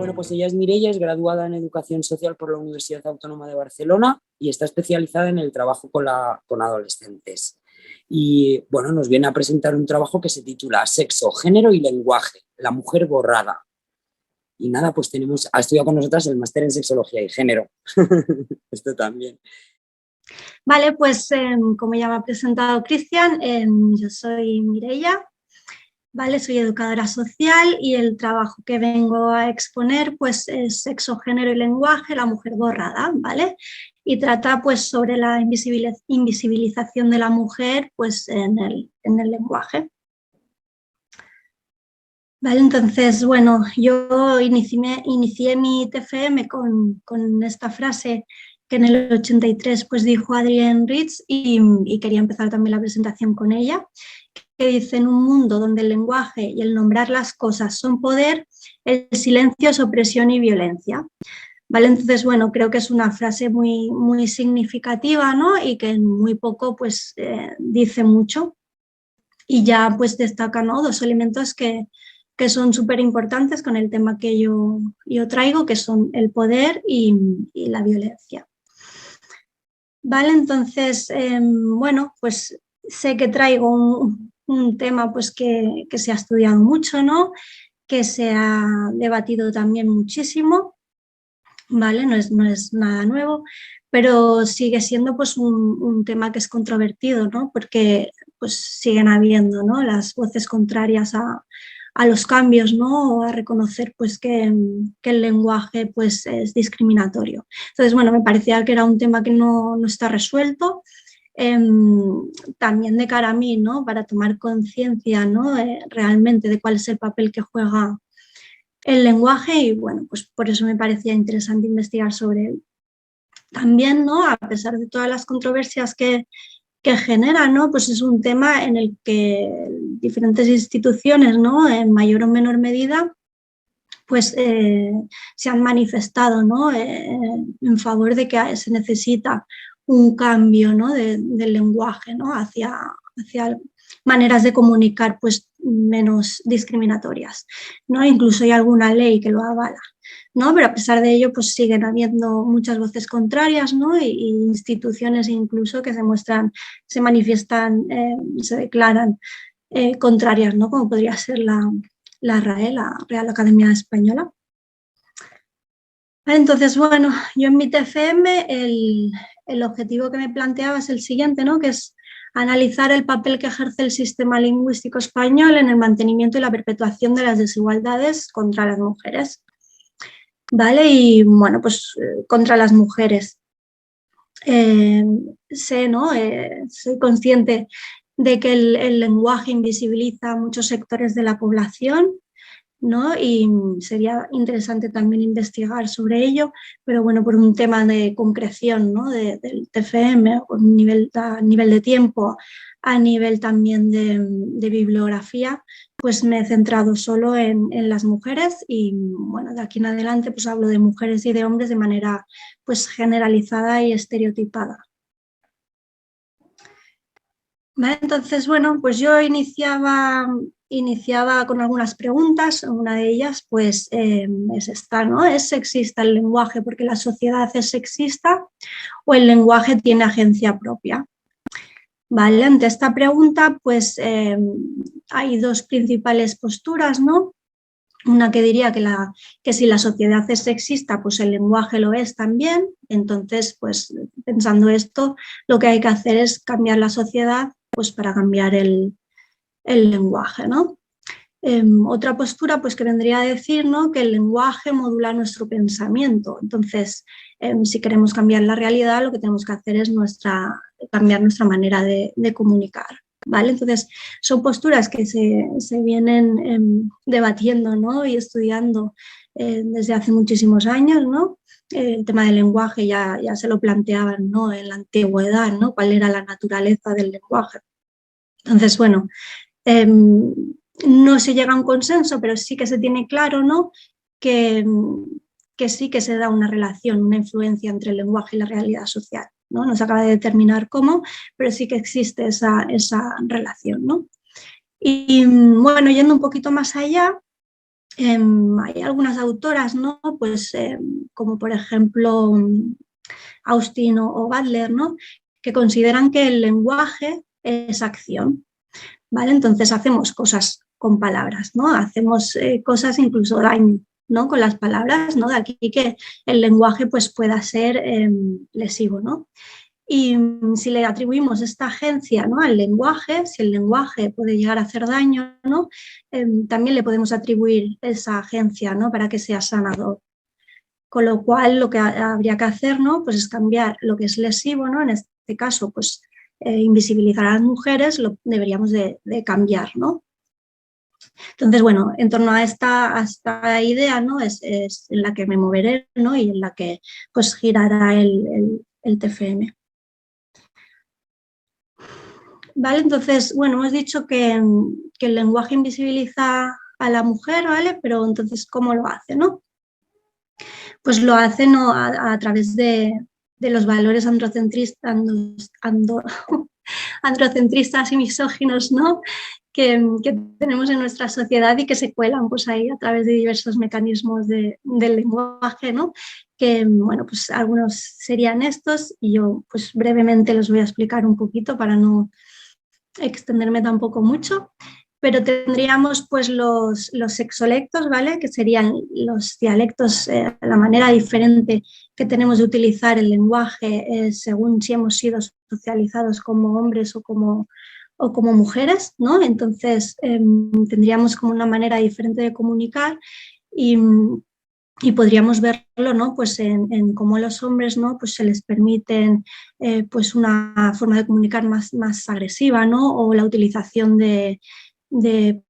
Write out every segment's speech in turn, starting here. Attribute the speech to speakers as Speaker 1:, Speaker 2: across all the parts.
Speaker 1: Bueno, pues ella es Mireia, es graduada en Educación Social por la Universidad Autónoma de Barcelona y está especializada en el trabajo con adolescentes. Y bueno, nos viene a presentar un trabajo que se titula Sexo, Género y Lenguaje, la mujer borrada. Y nada, pues ha estudiado con nosotras el máster en Sexología y Género. Esto también.
Speaker 2: Vale, pues como ya me ha presentado Cristian, yo soy Mireia. Vale, soy educadora social y el trabajo que vengo a exponer pues es Sexo, Género y Lenguaje, la mujer borrada, ¿vale? Y trata pues sobre la invisibilización de la mujer pues en el lenguaje. Vale, entonces, bueno, yo inicié mi TFM con esta frase que en el 83 pues dijo Adrienne Rich y quería empezar también la presentación con ella, que dice: en un mundo donde el lenguaje y el nombrar las cosas son poder, el silencio es opresión y violencia. Vale, entonces, bueno, creo que es una frase muy, muy significativa, ¿no? Y que en muy poco pues dice mucho y ya pues destaca, ¿no?, dos elementos que son súper importantes con el tema que yo traigo, que son el poder y la violencia. Vale, entonces, bueno, pues sé que traigo un tema pues que se ha estudiado mucho, ¿no?, que se ha debatido también muchísimo, ¿vale? No es nada nuevo, pero sigue siendo pues un tema que es controvertido, ¿no?, porque pues siguen habiendo, ¿no?, las voces contrarias a los cambios, ¿no?, o a reconocer pues que el lenguaje pues es discriminatorio. Entonces, bueno, me parecía que era un tema que no está resuelto, también de cara a mí, ¿no?, para tomar conciencia, ¿no?, realmente de cuál es el papel que juega el lenguaje y, bueno, pues por eso me parecía interesante investigar sobre él. También, ¿no?, a pesar de todas las controversias que genera, ¿no?, pues es un tema en el que diferentes instituciones, ¿no?, en mayor o menor medida, pues se han manifestado, ¿no?, en favor de que se necesita un cambio, ¿no?, del lenguaje, ¿no?, hacia maneras de comunicar pues menos discriminatorias, ¿no? Incluso hay alguna ley que lo avala, ¿no? Pero a pesar de ello pues siguen habiendo muchas voces contrarias, ¿no?, y instituciones incluso que se manifiestan, se declaran contrarias, ¿no?, como podría ser la RAE, la Real Academia Española. Entonces, bueno, yo en mi TFM el objetivo que me planteaba es el siguiente, ¿no?, que es analizar el papel que ejerce el sistema lingüístico español en el mantenimiento y la perpetuación de las desigualdades contra las mujeres. ¿Vale? Y bueno, pues contra las mujeres. Sé, ¿no?, soy consciente de que el lenguaje invisibiliza a muchos sectores de la población, ¿no?, y sería interesante también investigar sobre ello, pero bueno, por un tema de concreción, ¿no?, del TFM, a nivel de tiempo, a nivel también de bibliografía, pues me he centrado solo en las mujeres y bueno, de aquí en adelante pues hablo de mujeres y de hombres de manera pues generalizada y estereotipada. ¿Vale? Entonces, bueno, pues yo iniciaba con algunas preguntas. Una de ellas pues es esta, ¿no? ¿Es sexista el lenguaje porque la sociedad es sexista o el lenguaje tiene agencia propia? Vale, ante esta pregunta pues hay dos principales posturas, ¿no? Una que diría que si la sociedad es sexista, pues el lenguaje lo es también. Entonces, pues pensando esto, lo que hay que hacer es cambiar la sociedad pues para cambiar el lenguaje, ¿no? Otra postura pues que vendría a decir, ¿no?, que el lenguaje modula nuestro pensamiento. Entonces, si queremos cambiar la realidad, lo que tenemos que hacer es cambiar nuestra manera de comunicar. ¿Vale? Entonces, son posturas que se vienen debatiendo, ¿no?, y estudiando desde hace muchísimos años, ¿no? El tema del lenguaje ya se lo planteaban, ¿no?, en la antigüedad, ¿no?, cuál era la naturaleza del lenguaje. Entonces, bueno, no se llega a un consenso, pero sí que se tiene claro, ¿no?, que sí que se da una relación, una influencia entre el lenguaje y la realidad social, ¿no? No se acaba de determinar cómo, pero sí que existe esa relación, ¿no? Y bueno, yendo un poquito más allá, Hay algunas autoras, ¿no? Pues, como por ejemplo Austin o Butler, ¿no? Que consideran que el lenguaje es acción, ¿vale? Entonces hacemos cosas con palabras, ¿no? Hacemos cosas incluso daño, ¿no? Con las palabras, ¿no? De aquí que el lenguaje pues pueda ser lesivo, ¿no? Y si le atribuimos esta agencia, ¿no?, al lenguaje, si el lenguaje puede llegar a hacer daño, ¿no?, también le podemos atribuir esa agencia, ¿no?, para que sea sanador. Con lo cual, lo que habría que hacer, ¿no?, pues es cambiar lo que es lesivo, ¿no?, en este caso, pues invisibilizar a las mujeres, lo deberíamos de cambiar, ¿no? Entonces, bueno, en torno a esta idea, ¿no?, es en la que me moveré, ¿no?, y en la que pues girará el TFM. ¿Vale? Entonces, bueno, hemos dicho que el lenguaje invisibiliza a la mujer, ¿vale? Pero entonces, ¿cómo lo hace, no? Pues lo hace, ¿no?, a través de los valores androcentristas y misóginos, ¿no?, que tenemos en nuestra sociedad y que se cuelan pues ahí a través de diversos mecanismos del lenguaje, ¿no? Que, bueno, pues algunos serían estos y yo pues brevemente los voy a explicar un poquito para no extenderme tampoco mucho, pero tendríamos pues los sexolectos, ¿vale?, que serían los dialectos, la manera diferente que tenemos de utilizar el lenguaje según si hemos sido socializados como hombres o como mujeres, ¿no? Entonces tendríamos como una manera diferente de comunicar y podríamos verlo, ¿no?, pues en cómo los hombres, ¿no?, pues se les permiten pues una forma de comunicar más agresiva, ¿no?, o la utilización de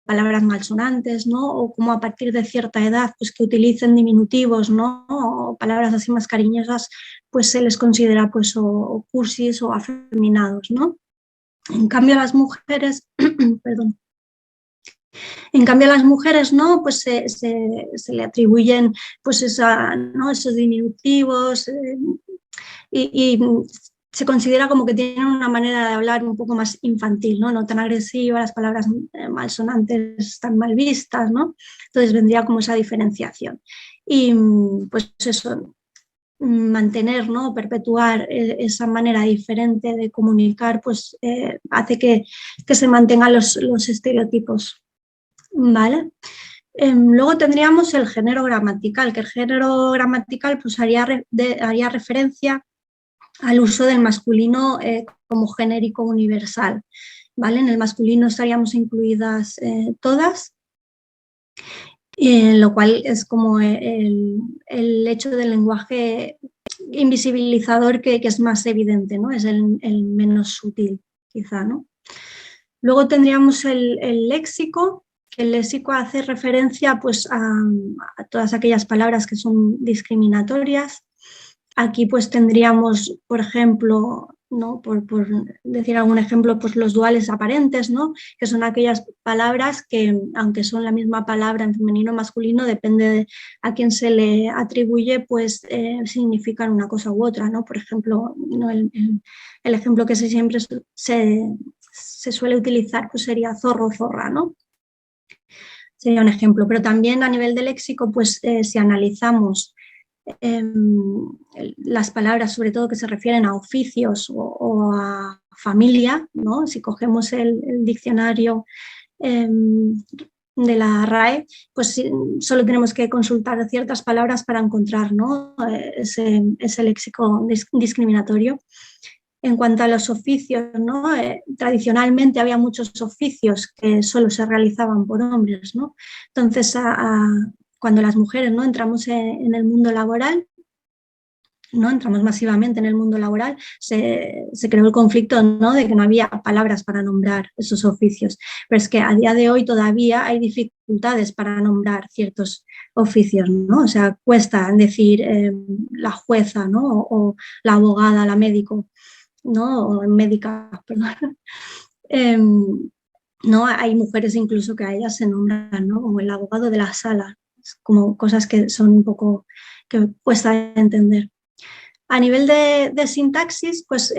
Speaker 2: palabras malsonantes, ¿no?, o como a partir de cierta edad pues que utilicen diminutivos, ¿no?, o palabras así más cariñosas, pues se les considera pues o cursis o afeminados, ¿no? En cambio a las mujeres, perdón, en cambio a las mujeres, ¿no?, pues se le atribuyen pues ¿no?, esos diminutivos y se considera como que tienen una manera de hablar un poco más infantil, ¿no?, no tan agresiva, las palabras malsonantes están mal vistas, ¿no? Entonces vendría como esa diferenciación. Y pues eso, mantener, ¿no?, perpetuar esa manera diferente de comunicar, pues hace que se mantengan los estereotipos, ¿vale? Luego tendríamos el género gramatical, que el género gramatical pues haría referencia al uso del masculino como genérico universal, ¿vale? En el masculino estaríamos incluidas todas, lo cual es como el hecho del lenguaje invisibilizador que es más evidente, ¿no? Es el menos sutil, quizá, ¿no? Luego tendríamos el léxico, que el léxico hace referencia pues a todas aquellas palabras que son discriminatorias. Aquí pues tendríamos, por ejemplo, ¿no?, por decir algún ejemplo, pues los duales aparentes, ¿no?, que son aquellas palabras que, aunque son la misma palabra en femenino o masculino, depende de a quién se le atribuye, pues significan una cosa u otra, ¿no? Por ejemplo, ¿no?, el ejemplo que siempre se suele utilizar pues sería zorro o zorra, ¿no? Sería un ejemplo, pero también a nivel de léxico, pues si analizamos las palabras, sobre todo que se refieren a oficios o a familia, ¿no?, si cogemos el diccionario de la RAE, pues solo tenemos que consultar ciertas palabras para encontrar, ¿no?, ese léxico discriminatorio. En cuanto a los oficios, ¿no?, tradicionalmente había muchos oficios que solo se realizaban por hombres, ¿no? Entonces, cuando las mujeres, ¿no?, entramos en el mundo laboral, ¿no?, entramos masivamente en el mundo laboral, se creó el conflicto, ¿no?, de que no había palabras para nombrar esos oficios. Pero es que a día de hoy todavía hay dificultades para nombrar ciertos oficios, ¿no? O sea, cuesta decir la jueza, ¿no?, o la abogada, la médico, ¿no?, o médica, perdón. ¿No? Hay mujeres incluso que a ellas se nombran, ¿no?, como el abogado de la sala, como cosas que son un poco que cuesta entender. A nivel de sintaxis, pues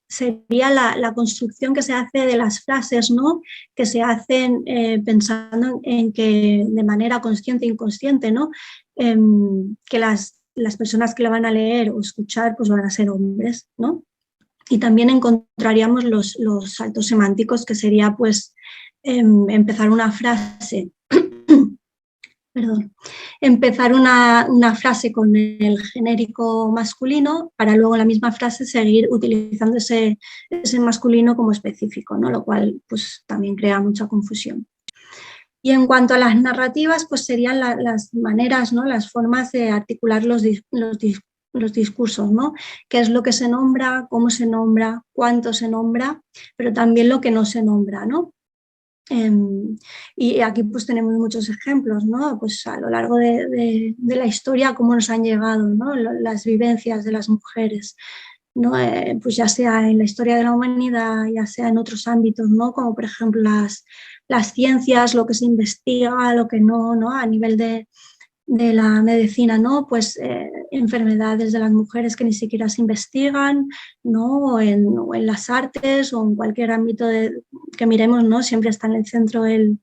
Speaker 2: sería la construcción que se hace de las frases, ¿no? Que se hacen pensando en que de manera consciente e inconsciente, ¿no? Que las personas que la van a leer o escuchar pues van a ser hombres, ¿no? Y también encontraríamos los saltos semánticos, que sería pues empezar una frase perdón, empezar una frase con el genérico masculino para luego en la misma frase seguir utilizando ese masculino como específico, ¿no? Lo cual pues también crea mucha confusión. Y en cuanto a las narrativas, pues serían las maneras, ¿no? Las formas de articular los discursos, ¿no? Qué es lo que se nombra, cómo se nombra, cuánto se nombra, pero también lo que no se nombra, ¿no? Y aquí pues tenemos muchos ejemplos, ¿no? Pues a lo largo de la historia, cómo nos han llegado, ¿no? Las vivencias de las mujeres, ¿no? Pues ya sea en la historia de la humanidad, ya sea en otros ámbitos, ¿no? Como por ejemplo las ciencias, lo que se investiga, lo que no, ¿no? A nivel de la medicina, ¿no? Pues enfermedades de las mujeres que ni siquiera se investigan, ¿no? O en las artes o en cualquier ámbito que miremos, ¿no? Siempre está en el centro el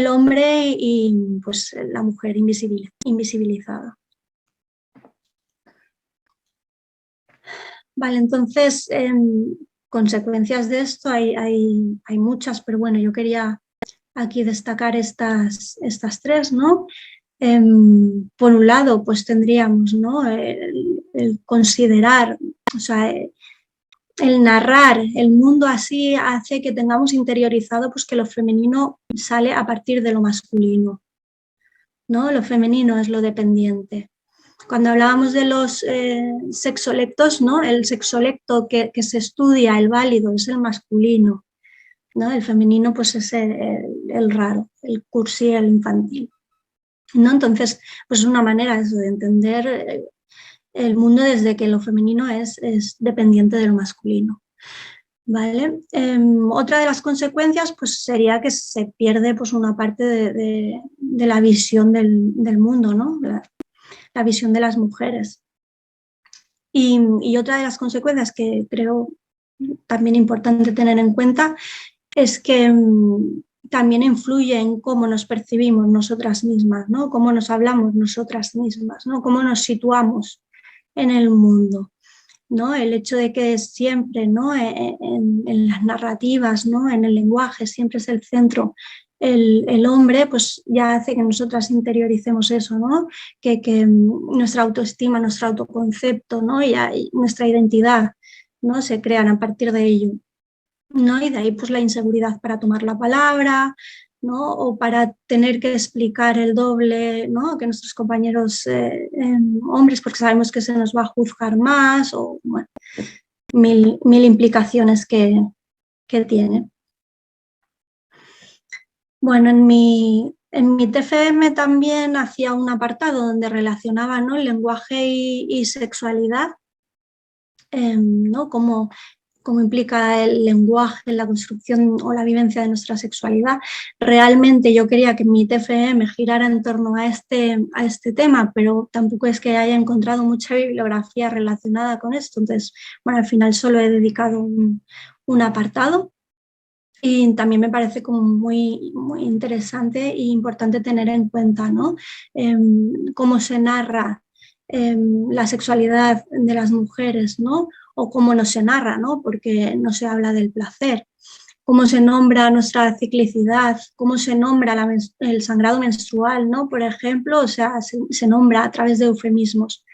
Speaker 2: hombre y pues la mujer invisibilizada. Vale, entonces, consecuencias de esto hay muchas, pero bueno, yo quería aquí destacar estas tres, ¿no? Por un lado, pues tendríamos, ¿no? el considerar, o sea, el narrar el mundo así hace que tengamos interiorizado pues, que lo femenino sale a partir de lo masculino, ¿no? Lo femenino es lo dependiente. Cuando hablábamos de los sexolectos, ¿no? El sexolecto que se estudia, el válido, es el masculino, ¿no? El femenino pues es el raro, el cursi, el infantil, ¿no? Entonces, pues es una manera de entender el mundo desde que lo femenino es dependiente de lo masculino, ¿vale? Otra de las consecuencias pues sería que se pierde pues una parte de la visión del mundo, ¿no? La visión de las mujeres. Y otra de las consecuencias que creo también importante tener en cuenta es que también influye en cómo nos percibimos nosotras mismas, ¿no? Cómo nos hablamos nosotras mismas, ¿no? Cómo nos situamos en el mundo, ¿no? El hecho de que siempre, ¿no? En las narrativas, ¿no? En el lenguaje siempre es el centro el hombre, pues ya hace que nosotras interioricemos eso, ¿no? Que nuestra autoestima, nuestro autoconcepto, ¿no? Y nuestra identidad, ¿no? Se crean a partir de ello, ¿no? Y de ahí pues la inseguridad para tomar la palabra, ¿no? O para tener que explicar el doble, ¿no? Que nuestros compañeros hombres, porque sabemos que se nos va a juzgar más, o bueno, mil implicaciones que tiene. Bueno, en mi TFM también hacía un apartado donde relacionaba, ¿no? El lenguaje y sexualidad, ¿no? Cómo implica el lenguaje en la construcción o la vivencia de nuestra sexualidad. Realmente yo quería que mi TFM girara en torno a este tema, pero tampoco es que haya encontrado mucha bibliografía relacionada con esto. Entonces, bueno, al final solo he dedicado un apartado. Y también me parece como muy, muy interesante e importante tener en cuenta, ¿no? Cómo se narra la sexualidad de las mujeres, ¿no? O cómo no se narra, ¿no? Porque no se habla del placer. Cómo se nombra nuestra ciclicidad, cómo se nombra el sangrado menstrual, ¿no? Por ejemplo, o sea, se nombra a través de eufemismos.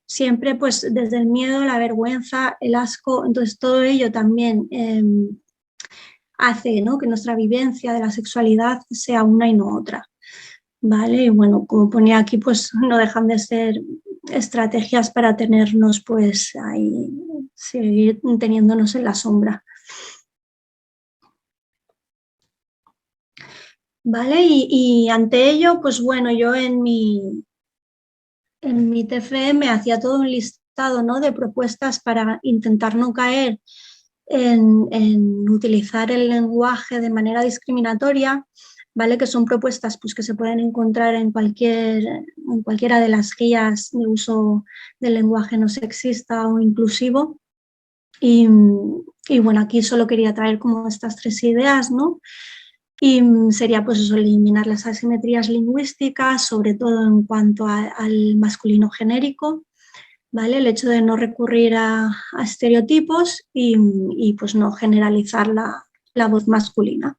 Speaker 2: Siempre pues desde el miedo, la vergüenza, el asco, entonces todo ello también hace, ¿no? Que nuestra vivencia de la sexualidad sea una y no otra, ¿vale? Y bueno, como ponía aquí, pues no dejan de ser estrategias para tenernos, pues ahí, seguir teniéndonos en la sombra. ¿Vale? Y ante ello, pues bueno, yo en mi TFM hacía todo un listado, ¿no? De propuestas para intentar no caer en utilizar el lenguaje de manera discriminatoria, ¿vale? Que son propuestas pues, que se pueden encontrar en cualquiera de las guías de uso del lenguaje no sexista o inclusivo. Y bueno, aquí solo quería traer como estas 3 ideas, ¿no? Y sería pues eso, eliminar las asimetrías lingüísticas, sobre todo en cuanto al masculino genérico, ¿vale? El hecho de no recurrir a estereotipos y pues no generalizar la voz masculina.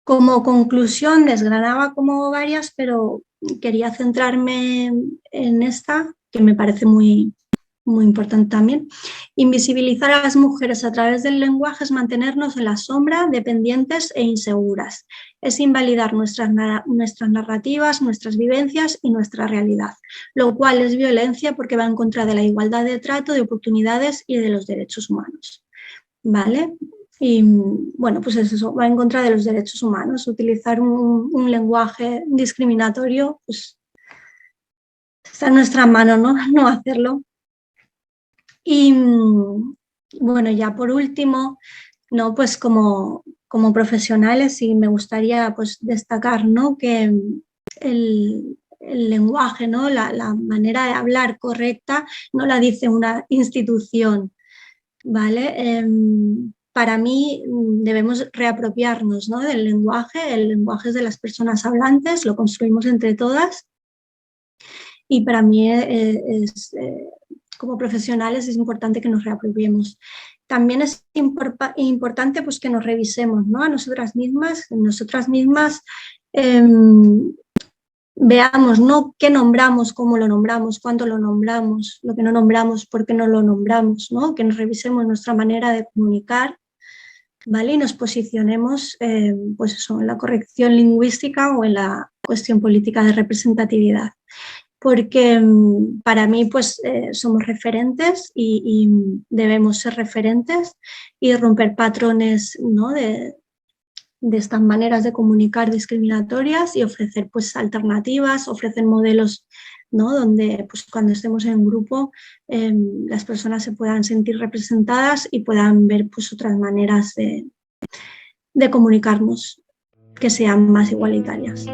Speaker 2: Como conclusión, desgranaba como varias, pero quería centrarme en esta, que me parece muy importante también. Invisibilizar a las mujeres a través del lenguaje es mantenernos en la sombra, dependientes e inseguras. Es invalidar nuestras narrativas, nuestras vivencias y nuestra realidad, lo cual es violencia porque va en contra de la igualdad de trato, de oportunidades y de los derechos humanos. ¿Vale? Y bueno, pues eso, va en contra de los derechos humanos. Utilizar un lenguaje discriminatorio, pues está en nuestra mano, ¿no? No hacerlo. Y bueno, ya por último, ¿no? Pues como profesionales sí me gustaría pues destacar, ¿no? Que el lenguaje, ¿no? La manera de hablar correcta no la dice una institución, ¿vale? Para mí debemos reapropiarnos, ¿no? Del lenguaje. El lenguaje es de las personas hablantes, lo construimos entre todas y para mí como profesionales es importante que nos reapropiemos. También es importante pues, que nos revisemos, ¿no? A nosotras mismas veamos, ¿no? Qué nombramos, cómo lo nombramos, cuándo lo nombramos, lo que no nombramos, por qué no lo nombramos, ¿no? Que nos revisemos nuestra manera de comunicar, ¿vale? Y nos posicionemos pues eso, en la corrección lingüística o en la cuestión política de representatividad. Porque para mí pues somos referentes y debemos ser referentes y romper patrones, ¿no? de estas maneras de comunicar discriminatorias y ofrecer pues alternativas, ofrecer modelos, ¿no? Donde pues cuando estemos en grupo las personas se puedan sentir representadas y puedan ver pues otras maneras de comunicarnos que sean más igualitarias.